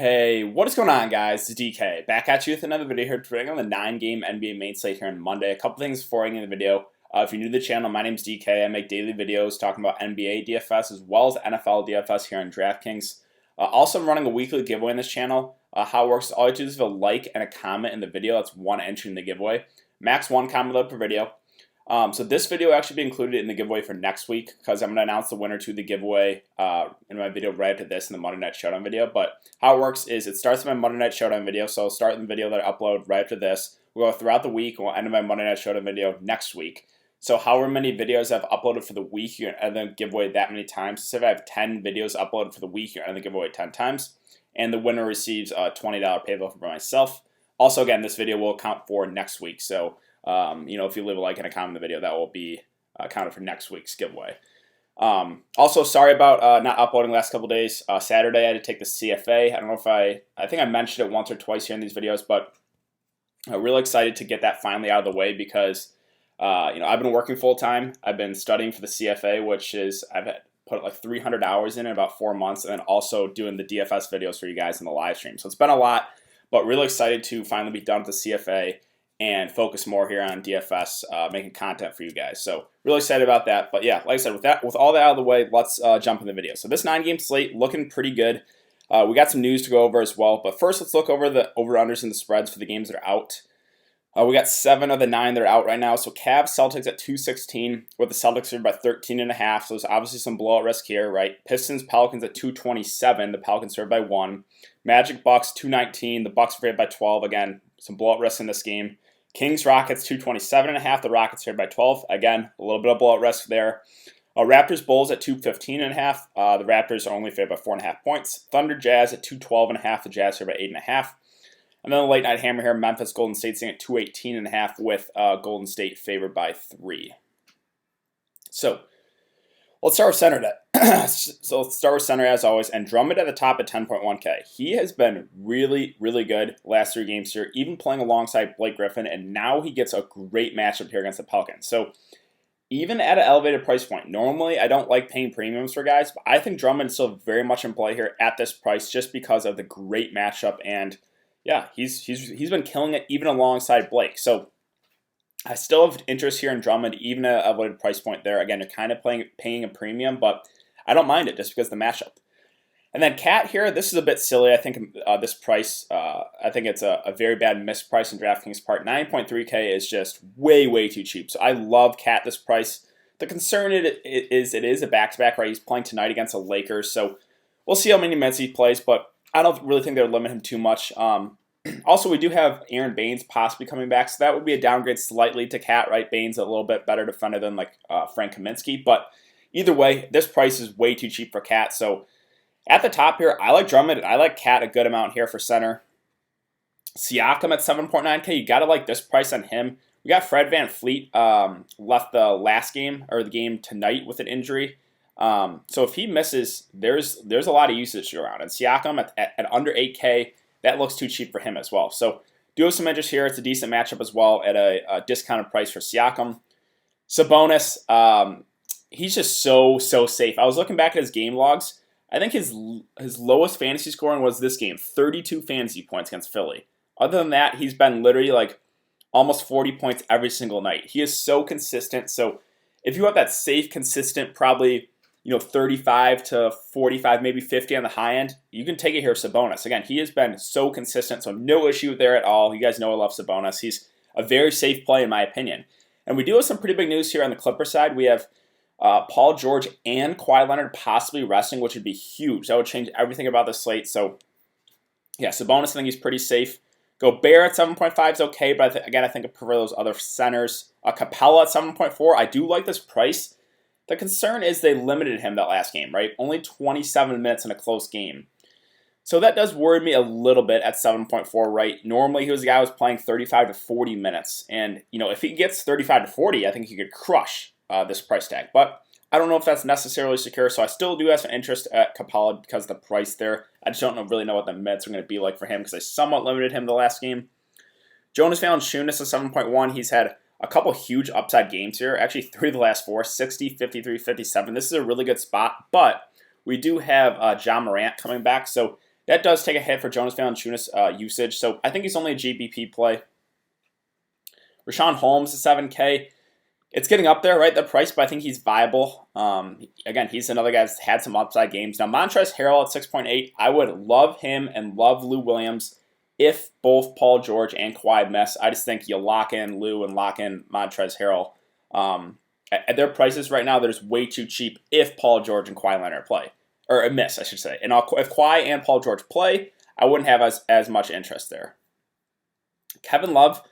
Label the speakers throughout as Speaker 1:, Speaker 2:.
Speaker 1: Hey, what is going on, guys? It's DK back at you with another video here today on the 9-game NBA main slate here on Monday. A couple things before I get into the video. If you're new to the channel, my name's DK. I make daily videos talking about NBA DFS as well as NFL DFS here on Draftkings. Also, I'm running a weekly giveaway on this channel. How it works is all you do is leave a like and a comment in the video. That's one entry in the giveaway. Max one comment per video. So this video will actually be included in the giveaway for next week because I'm going to announce the winner to the giveaway in my video right after this in the Monday Night Showdown video. But how it works is it starts with my Monday Night Showdown video. So I'll start the video that I upload right after this. We'll go throughout the week and we'll end my Monday Night Showdown video next week. So however many videos I've uploaded for the week, you're going to end the giveaway that many times. So if I have 10 videos uploaded for the week, you're going to end the giveaway 10 times. And the winner receives a $20 PayPal for myself. Also, again, this video will count for next week. So if you leave a like and a comment in the video, that will be counted for next week's giveaway. Also, sorry about not uploading the last couple days. Saturday, I had to take the CFA. I don't know if I think I mentioned it once or twice here in these videos, but I'm really excited to get that finally out of the way because, I've been working full time. I've been studying for the CFA, which is, I've put like 300 hours in about 4 months, and then also doing the DFS videos for you guys in the live stream. So it's been a lot, but really excited to finally be done with the CFA and focus more here on DFS, making content for you guys. So really excited about that. But yeah, like I said, with all that out of the way, let's jump in the video. So this 9-game slate looking pretty good. We got some news to go over as well. But first, let's look over the over-unders and the spreads for the games that are out. We got 7 of the 9 that are out right now. So Cavs, Celtics at 216, with the Celtics here by 13.5. So there's obviously some blowout risk here, right? Pistons, Pelicans at 227. The Pelicans favored by 1. Magic, Bucks, 219. The Bucks favored by 12. Again, some blowout risk in this game. Kings, Rockets, 227.5. The Rockets favored by 12. Again, a little bit of blowout risk there. Raptors, Bulls at 215.5. The Raptors are only favored by 4.5 points. Thunder, Jazz at 212.5. The Jazz favored by 8.5. And then the late night hammer here, Memphis, Golden State sitting at 218.5 with Golden State favored by 3. So let's start with center. So let's start with center as always, and Drummond at the top at 10.1K. He has been really, really good last 3 games here, even playing alongside Blake Griffin, and now he gets a great matchup here against the Pelicans. So even at an elevated price point, normally I don't like paying premiums for guys, but I think Drummond is still very much in play here at this price just because of the great matchup, and yeah, he's been killing it even alongside Blake. So I still have interest here in Drummond, even at an elevated price point there. Again, you're kind of paying a premium, but I don't mind it just because of the matchup. And then Cat here, this is a bit silly. I think this price, I think it's a very bad misprice in DraftKings part. 9.3K is just way, way too cheap. So I love Cat this price. The concern it is a back-to-back, right? He's playing tonight against the Lakers, so we'll see how many minutes he plays, but I don't really think they'll limit him too much. Also, we do have Aaron Baines possibly coming back, so that would be a downgrade slightly to Cat, right? Baines a little bit better defender than like Frank Kaminsky, but either way, this price is way too cheap for Cat. So at the top here, I like Drummond and I like Cat a good amount here for center. Siakam at 7.9K, you gotta like this price on him. We got Fred VanVleet left the last game or the game tonight with an injury. So if he misses, there's a lot of usage around. And Siakam at under 8K, that looks too cheap for him as well. So do have some interest here. It's a decent matchup as well at a discounted price for Siakam. Sabonis, he's just so safe. I was looking back at his game logs. I think his lowest fantasy scoring was this game, 32 fantasy points against Philly. Other than that, he's been literally like almost 40 points every single night. He is so consistent. So if you have that safe, consistent, probably 35 to 45, maybe 50 on the high end, you can take it here, Sabonis. Again, he has been so consistent, so no issue there at all. You guys know I love Sabonis. He's a very safe play in my opinion. And we do have some pretty big news here on the Clipper side. We have Paul George and Kawhi Leonard possibly resting, which would be huge. That would change everything about the slate. So yeah, Sabonis, I think he's pretty safe. Gobert at 7.5 is okay, but I think I prefer those other centers. Capella at 7.4, I do like this price. The concern is they limited him that last game, right? Only 27 minutes in a close game. So that does worry me a little bit at 7.4, right? Normally he was a guy who was playing 35 to 40 minutes. And, if he gets 35 to 40, I think he could crush this price tag. But I don't know if that's necessarily secure, so I still do have some interest at Capella because of the price there. I just don't really know what the minutes are going to be like for him because I somewhat limited him the last game. Jonas Valanciunas at 7.1. He's had a couple huge upside games here. Actually, 3 of the last 4, 60, 53, 57. This is a really good spot, but we do have Ja Morant coming back, so That does take a hit for Jonas Valanciunas usage, so I think he's only a GBP play. Rashawn Holmes is 7K. It's getting up there, right, the price, but I think he's viable. Again, he's another guy that's had some upside games. Now, Montrezl Harrell at 6.8, I would love him and love Lou Williams if both Paul George and Kawhi miss. I just think you lock in Lou and lock in Montrezl Harrell. At their prices right now, they're just way too cheap if Paul George and Kawhi Leonard play. Or miss, I should say. And if Kawhi and Paul George play, I wouldn't have as much interest there. Kevin Love.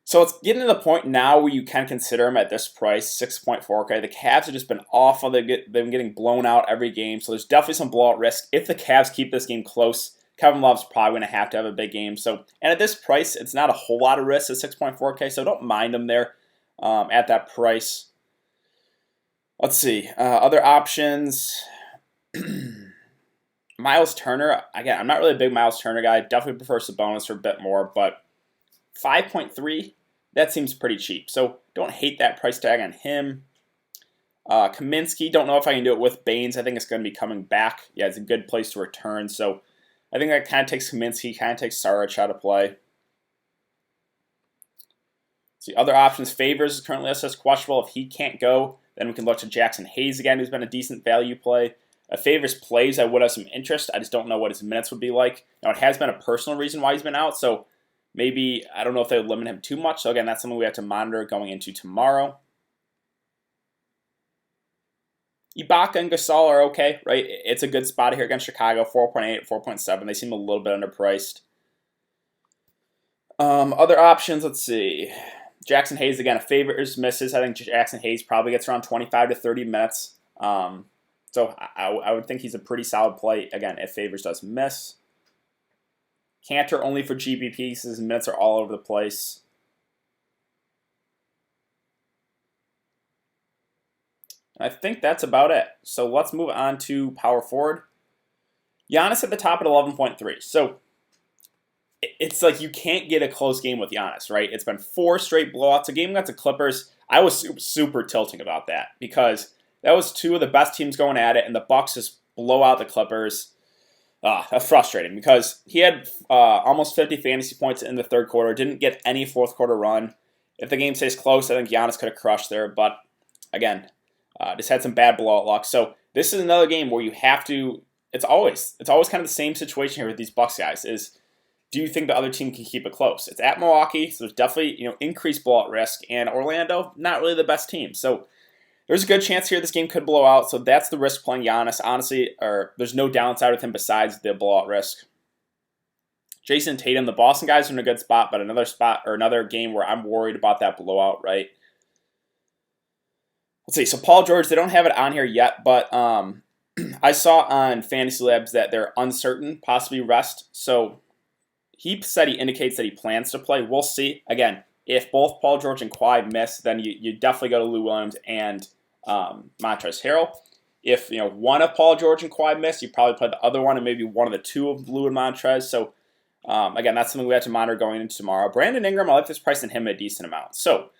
Speaker 1: So it's getting to the point now where you can consider him at this price, 6.4K. The Cavs have just been awful. They've been getting blown out every game, so there's definitely some blowout risk. If the Cavs keep this game close, Kevin Love's probably going to have a big game. So, and at this price, it's not a whole lot of risk at 6.4K, so don't mind him there at that price. Let's see. Other options. Miles Turner. Again, I'm not really a big Miles Turner guy. Definitely prefer Sabonis for a bit more, but 5.3, that seems pretty cheap. So don't hate that price tag on him. Kaminsky, don't know if I can do it with Baines. I think it's going to be coming back. Yeah, it's a good place to return. So I think that kind of takes Kaminsky, kind of takes Saric out of play. See, other options. Favors is currently listed as questionable. If he can't go, then we can look to Jackson Hayes again, who's been a decent value play. If Favors plays, I would have some interest. I just don't know what his minutes would be like. Now, it has been a personal reason why he's been out, so maybe, I don't know if they would limit him too much. So again, that's something we have to monitor going into tomorrow. Ibaka and Gasol are okay, right? It's a good spot here against Chicago, 4.8, 4.7. They seem a little bit underpriced. Other options, let's see. Jackson Hayes, again, if Favors misses, I think Jackson Hayes probably gets around 25 to 30 minutes. So I would think he's a pretty solid play, again, if Favors does miss. Cantor only for GBPs. His minutes are all over the place. I think that's about it. So let's move on to power forward. Giannis at the top at 11.3. So it's like you can't get a close game with Giannis, right? It's been 4 straight blowouts. A game against the Clippers, I was super tilting about that because that was 2 of the best teams going at it, and the Bucks just blow out the Clippers. That's frustrating because he had almost 50 fantasy points in the third quarter, didn't get any fourth quarter run. If the game stays close, I think Giannis could have crushed there, but again, just had some bad blowout luck. So this is another game where you have to, it's always kind of the same situation here with these Bucks guys is, do you think the other team can keep it close? It's at Milwaukee, so there's definitely increased blowout risk, and Orlando, not really the best team. So there's a good chance here this game could blow out, so that's the risk playing Giannis. Honestly, there's no downside with him besides the blowout risk. Jason Tatum, the Boston guys are in a good spot, but another game where I'm worried about that blowout, right? Let's see, so Paul George, they don't have it on here yet, but I saw on Fantasy Labs that they're uncertain, possibly rest. So he said he indicates that he plans to play. We'll see. Again, if both Paul George and Kawhi miss, then you definitely go to Lou Williams and Montrezl Harrell. If one of Paul George and Kawhi miss, you probably play the other one and maybe one of the 2 of Lou and Montrezl. So again, that's something we have to monitor going into tomorrow. Brandon Ingram, I like this price in him a decent amount. So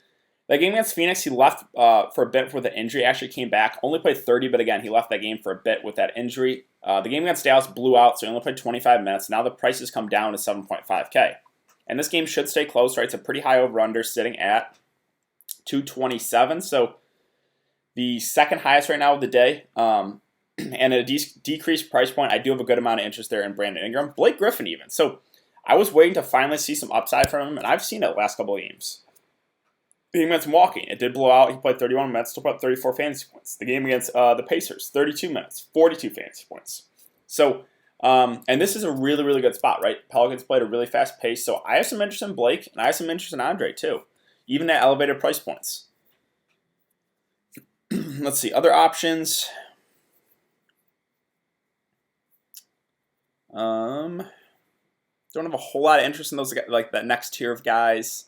Speaker 1: that game against Phoenix, he left for a bit with an injury. Actually came back, only played 30, but again, he left that game for a bit with that injury. The game against Dallas blew out, so he only played 25 minutes. Now the price has come down to 7.5K. And this game should stay close, right? It's a pretty high over-under sitting at 227. So the second highest right now of the day. And at a decreased price point, I do have a good amount of interest there in Brandon Ingram. Blake Griffin even. So I was waiting to finally see some upside from him, and I've seen it the last couple of games. The game against Milwaukee, it did blow out. He played 31 minutes, still put up 34 fantasy points. The game against the Pacers, 32 minutes, 42 fantasy points. So, and this is a really, really good spot, right? Pelicans played a really fast pace, so I have some interest in Blake, and I have some interest in Andre, too, even at elevated price points. Let's see, other options. Don't have a whole lot of interest in those, like that next tier of guys.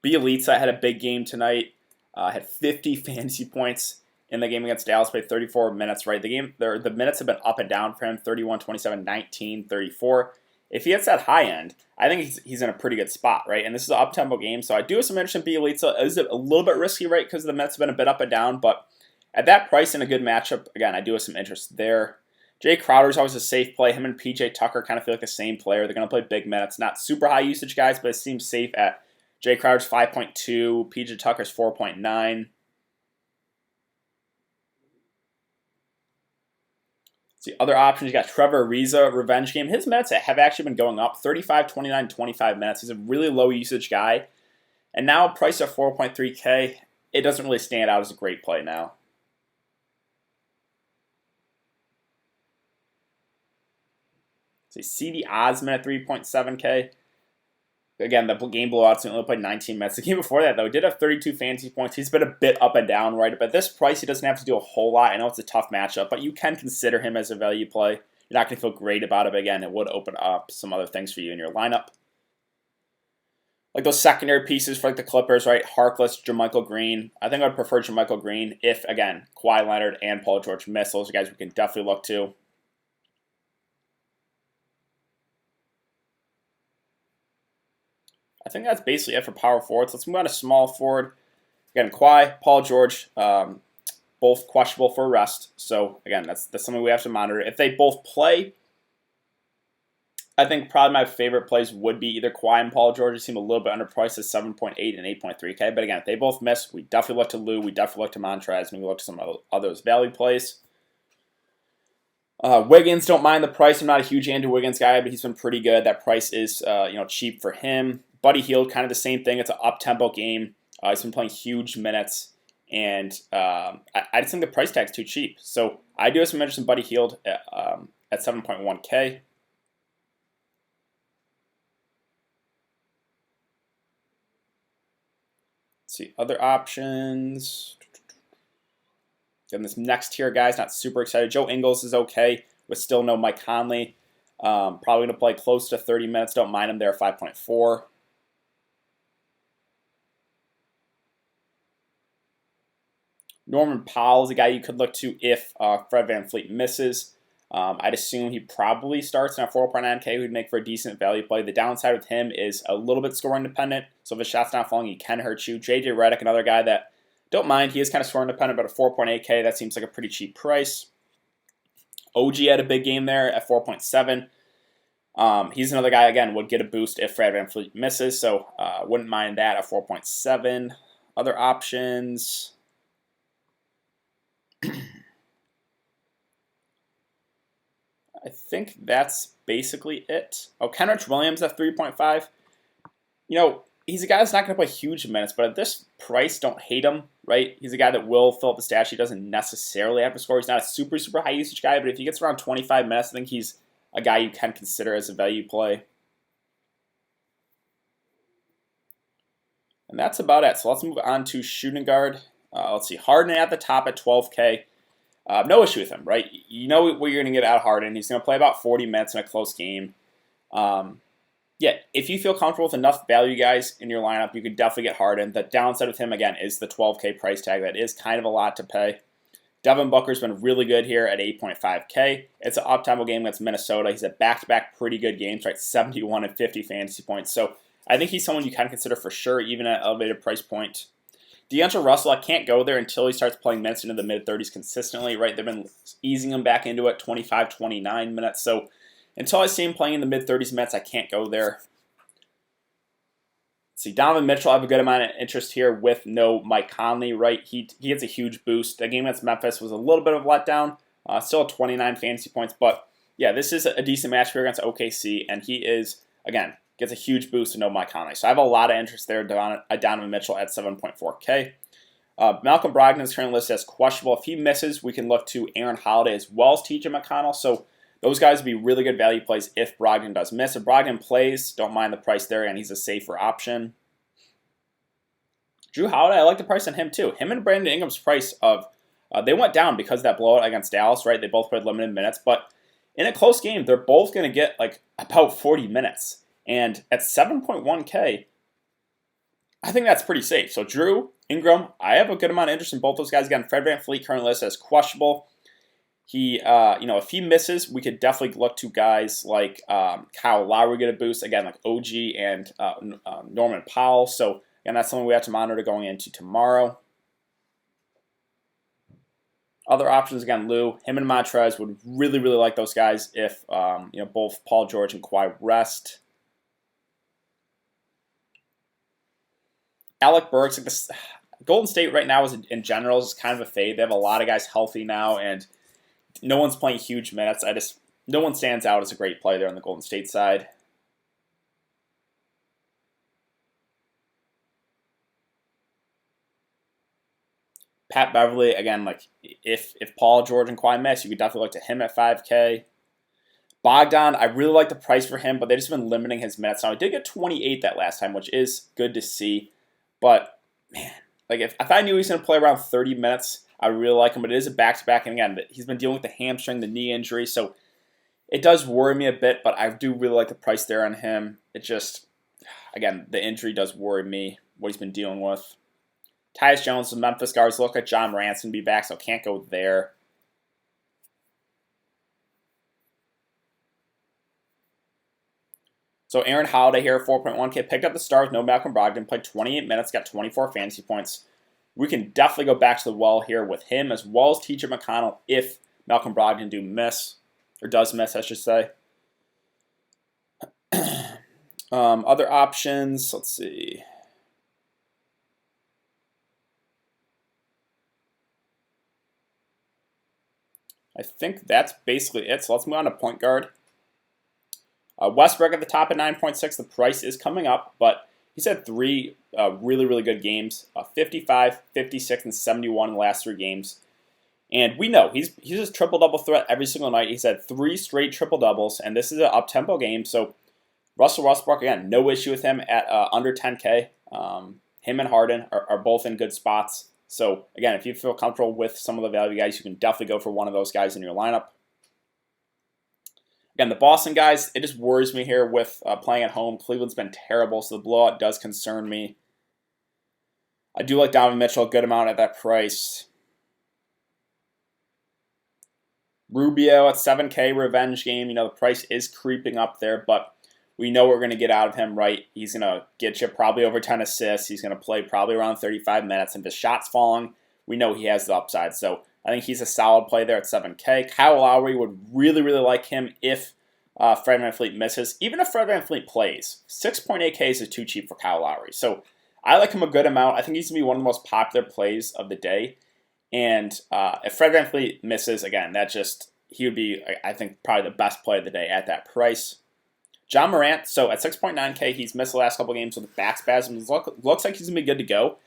Speaker 1: Bielitsa had a big game tonight. Had 50 fantasy points in the game against Dallas. Played 34 minutes. Right, the minutes have been up and down for him. 31, 27, 19, 34. If he hits that high end, I think he's in a pretty good spot, right? And this is an up-tempo game, so I do have some interest in Bielitsa. Is it a little bit risky, right? Because the minutes have been a bit up and down, but At that price in a good matchup, again, I do have some interest there. Jay Crowder's always a safe play. Him and PJ Tucker kind of feel like the same player. They're going to play big minutes. Not super high usage guys, but it seems safe at Jay Crowder's 5.2, PJ Tucker's 4.9. See, other options, you got Trevor Ariza, revenge game. His minutes have actually been going up, 35, 29, 25 minutes. He's a really low usage guy. And now priced at 4.3K, it doesn't really stand out as a great play now. See, CD Osman at 3.7K. Again, the game blowouts only played 19 minutes. The game before that, though, he did have 32 fantasy points. He's been a bit up and down, right? But at this price, he doesn't have to do a whole lot. I know it's a tough matchup, but you can consider him as a value play. You're not going to feel great about it, but again, it would open up some other things for you in your lineup. Like those secondary pieces for like the Clippers, right? Harkless, JaMychal Green. I think I'd prefer JaMychal Green if, again, Kawhi Leonard and Paul George miss. Those are guys we can definitely look to. I think that's basically it for power forwards. Let's move on to small forward. Again, Kawhi, Paul George, both questionable for rest. So, again, that's something we have to monitor. If they both play, I think probably my favorite plays would be either Kawhi and Paul George. They seem a little bit underpriced at 7.8 and 8.3K. But again, if they both miss, we definitely look to Lou. We definitely look to Montrez. Maybe look to some of those value plays. Wiggins, don't mind the price. I'm not a huge Andrew Wiggins guy, but he's been pretty good. That price is cheap for him. Buddy Hield, kind of the same thing. It's an up-tempo game. He's been playing huge minutes, and I just think the price tag's too cheap. So I do have some interest in Buddy Hield at 7.1K. Let's see, other options. Then this next tier guy's not super excited. Joe Ingles is okay, with still no Mike Conley. Probably going to play close to 30 minutes. Don't mind him there, 5.4. Norman Powell is a guy you could look to if Fred VanVleet misses. I'd assume he probably starts in a 4.9K. Who'd make for a decent value play. The downside with him is a little bit scoring dependent. So if his shot's not falling, he can hurt you. JJ Redick, another guy that don't mind. He is kind of scoring dependent, but a 4.8K, that seems like a pretty cheap price. OG had a big game there at 4.7. He's another guy, again, would get a boost if Fred VanVleet misses. So wouldn't mind that at 4.7. Other options. I think that's basically it. Oh, Kenrich Williams at 3.5. He's a guy that's not going to play huge minutes, but at this price, don't hate him, right? He's a guy that will fill up the stat sheet. He doesn't necessarily have to score. He's not a super, super high usage guy, but if he gets around 25 minutes, I think he's a guy you can consider as a value play. And that's about it. So let's move on to shooting guard. Let's see. Harden at the top at 12K. No issue with him, right? You know what you're going to get out of Harden. He's going to play about 40 minutes in a close game. Yeah, if you feel comfortable with enough value guys in your lineup, you could definitely get Harden. The downside with him, again, is the 12K price tag. That is kind of a lot to pay. Devin Booker's been really good here at 8.5K. It's an up-tempo game against Minnesota. He's had back-to-back pretty good games, right? 71 and 50 fantasy points. So I think he's someone you can consider for sure, even at an elevated price point. D'Angelo Russell, I can't go there until he starts playing minutes into the mid-30s consistently, right? They've been easing him back into it, 25, 29 minutes. So until I see him playing in the mid-30s minutes, I can't go there. See, Donovan Mitchell, I have a good amount of interest here with no Mike Conley, right? He gets a huge boost. The game against Memphis was a little bit of a letdown. Still 29 fantasy points, but yeah, this is a decent match here against OKC, and he is, again, gets a huge boost to no Mike Conley. So I have a lot of interest there, Donovan Mitchell at 7.4K. Malcolm Brogdon is currently listed as questionable. If he misses, we can look to Aaron Holiday as well as TJ McConnell. So those guys would be really good value plays if Brogdon does miss. If Brogdon plays, don't mind the price there, and he's a safer option. Drew Holiday, I like the price on him too. Him and Brandon Ingram's price they went down because of that blowout against Dallas, right? They both played limited minutes, but in a close game, they're both going to get like about 40 minutes. And at 7.1K, I think that's pretty safe. So Drew, Ingram, I have a good amount of interest in both those guys. Again, Fred VanVleet currently listed as questionable. He, if he misses, we could definitely look to guys like Kyle Lowry get a boost. Again, like OG and Norman Powell. So, again, that's something we have to monitor going into tomorrow. Other options, again, Lou, him and Montrez would really, really like those guys if both Paul George and Kawhi rest. Alec Burks, like this, Golden State right now is in general is kind of a fade. They have a lot of guys healthy now, and no one's playing huge minutes. No one stands out as a great player there on the Golden State side. Pat Beverly, again, like if Paul George and Kawhi miss, you could definitely look to him at 5K. Bogdan, I really like the price for him, but they've just been limiting his minutes. Now, he did get 28 that last time, which is good to see. But, man, like if I knew he was going to play around 30 minutes, I would really like him. But it is a back-to-back, and again, he's been dealing with the hamstring, the knee injury, so it does worry me a bit, but I do really like the price there on him. It just, again, the injury does worry me, what he's been dealing with. Tyus Jones, the Memphis guards look like John Morant's going to be back, so can't go there. So Aaron Holiday here, 4.1K, picked up the start with no Malcolm Brogdon, played 28 minutes, got 24 fantasy points. We can definitely go back to the well here with him, as well as TJ McConnell if Malcolm Brogdon does miss, I should say. Other options, let's see. I think that's basically it, so let's move on to point guard. Westbrook at the top at 9.6. The price is coming up, but he's had three really, really good games, 55, 56, and 71 in the last 3 games. And we know he's just triple-double threat every single night. He's had 3 straight triple-doubles, and this is an up-tempo game. So Russell Westbrook, again, no issue with him at under 10K. Him and Harden are both in good spots. So, again, if you feel comfortable with some of the value guys, you can definitely go for one of those guys in your lineup. Again, the Boston guys, it just worries me here with playing at home. Cleveland's been terrible, so the blowout does concern me. I do like Donovan Mitchell a good amount at that price. Rubio at 7K, revenge game. The price is creeping up there, but we know we're going to get out of him, right? He's going to get you probably over 10 assists. He's going to play probably around 35 minutes. And if the shot's falling, we know he has the upside. So I think he's a solid play there at 7K. Kyle Lowry would really, really like him if Fred VanVleet misses. Even if Fred VanVleet plays, 6.8K is too cheap for Kyle Lowry. So I like him a good amount. I think he's going to be one of the most popular plays of the day. And if Fred VanVleet misses, again, he would be, I think, probably the best play of the day at that price. John Morant, so at 6.9K, he's missed the last couple games with back spasms. Looks like he's going to be good to go.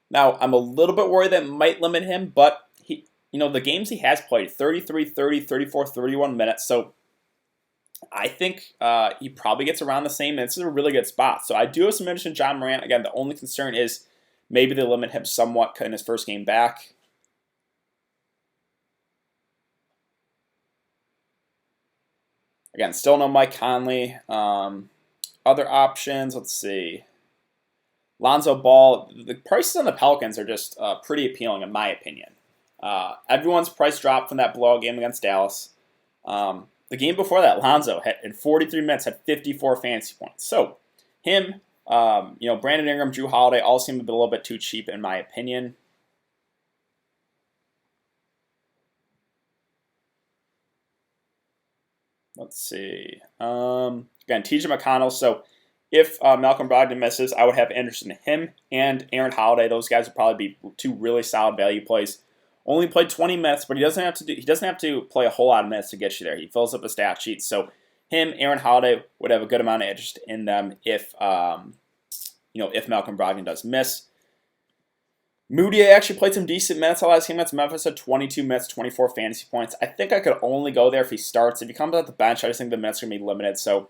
Speaker 1: Now, I'm a little bit worried that might limit him, but the games he has played, 33, 30, 34, 31 minutes. So I think he probably gets around the same. This is a really good spot. So I do have some interest in John Morant. Again, the only concern is maybe they limit him somewhat in his first game back. Again, still no Mike Conley. Other options, let's see. Lonzo Ball. The prices on the Pelicans are just pretty appealing, in my opinion. Everyone's price dropped from that blowout game against Dallas. The game before that, Lonzo in 43 minutes had 54 fantasy points. So him, Brandon Ingram, Jrue Holiday all seem to be a little bit too cheap, in my opinion. Let's see. Again, TJ McConnell. So if Malcolm Brogdon misses, I would have interest in him and Aaron Holiday. Those guys would probably be 2 really solid value plays. Only played 20 minutes, but he doesn't have to play a whole lot of minutes to get you there. He fills up the stat sheet. So him, Aaron Holiday would have a good amount of interest in them if Malcolm Brogdon does miss. Moody actually played some decent minutes the last game against Memphis at 22 minutes, 24 fantasy points. I think I could only go there if he starts. If he comes out the bench, I just think the minutes are going to be limited. So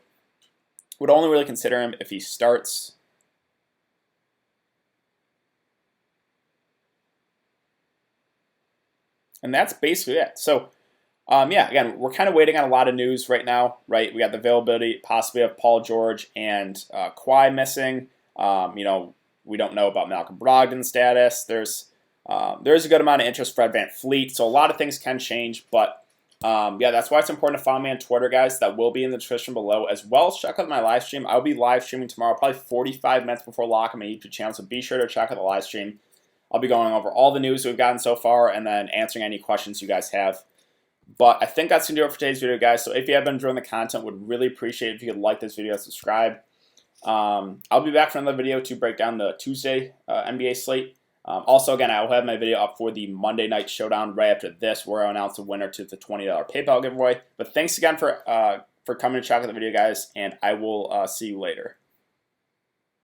Speaker 1: would only really consider him if he starts. And that's basically it. So, again, we're kind of waiting on a lot of news right now, right? We got the availability possibly of Paul George and Kawhi missing. We don't know about Malcolm Brogdon's status. There's a good amount of interest Fred VanVleet, so a lot of things can change. But that's why it's important to follow me on Twitter, guys. That will be in the description below, as well as check out my live stream. I'll be live streaming tomorrow, probably 45 minutes before lock on my YouTube channel, so be sure to check out the live stream. I'll be going over all the news we've gotten so far and then answering any questions you guys have. But I think that's going to do it for today's video, guys. So if you have been enjoying the content, would really appreciate it if you could like this video and subscribe. I'll be back for another video to break down the Tuesday NBA slate. Also, again, I will have my video up for the Monday Night Showdown right after this, where I'll announce the winner to the $20 PayPal giveaway. But thanks again for coming to check out the video, guys, and I will see you later.